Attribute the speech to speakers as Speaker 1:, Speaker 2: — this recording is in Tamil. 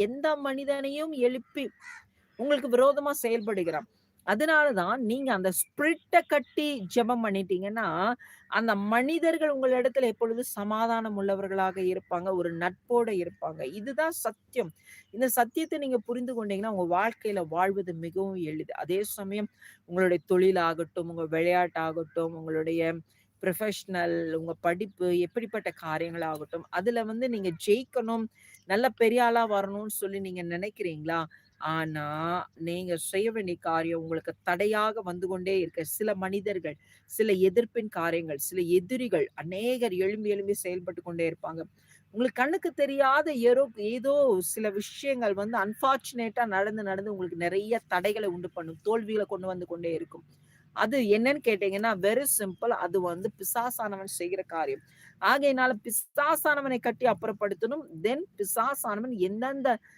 Speaker 1: எந்த மனிதனையும் எழுப்பி உங்களுக்கு விரோதமா செயல்படுகிறான். அதனாலதான் நீங்க அந்த ஸ்பிரிட்ட கட்டி ஜெபம் பண்ணிட்டீங்கன்னா, அந்த மனிதர்கள் உங்களிடத்துல எப்பொழுதும் சமாதானம் உள்ளவர்களாக இருப்பாங்க. ஒரு நட்போட இருப்பாங்க. இதுதான் சத்தியம். இந்த சத்தியத்த நீங்க புரிந்து கொண்டீங்கன்னா, உங்க வாழ்க்கையில வாழ்வது மிகவும் எளிது. அதே சமயம் உங்களுடைய தொழிலாகட்டும், உங்க விளையாட்டாகட்டும், உங்களுடைய ப்ரொஃபஷனல், உங்க படிப்பு எப்படிப்பட்ட காரியங்களாகட்டும், அதுல நீங்க ஜெயிக்கணும், நல்ல பெரிய ஆளா வரணும்னு சொல்லி நீங்க நினைக்கிறீங்களா? ஆனா, நீங்க செய்ய வேண்டிய காரியம் உங்களுக்கு தடையாக வந்து கொண்டே இருக்க சில மனிதர்கள், சில எதிர்ப்பின் காரியங்கள், சில எதிரிகள் அநேகர் எழும்பி எழும்பி செயல்பட்டு கொண்டே இருப்பாங்க. உங்களுக்கு கண்ணுக்கு தெரியாத ஏதோ சில விஷயங்கள் அன்பார்ச்சுனேட்டா நடந்து நடந்து உங்களுக்கு நெறைய தடைகள உண்டு பண்ணும். தோல்விகள கொண்டு வந்து கொண்டே இருக்கும். அது என்னன்னு கேட்டீங்கன்னா, வெரி சிம்பிள். அது பிசாசானவன் செய்கிற காரியம். ஆகையினால பிசாசானவனை கட்டி அப்புறப்படுத்தணும். தென் பிசாசானவன் எந்தெந்த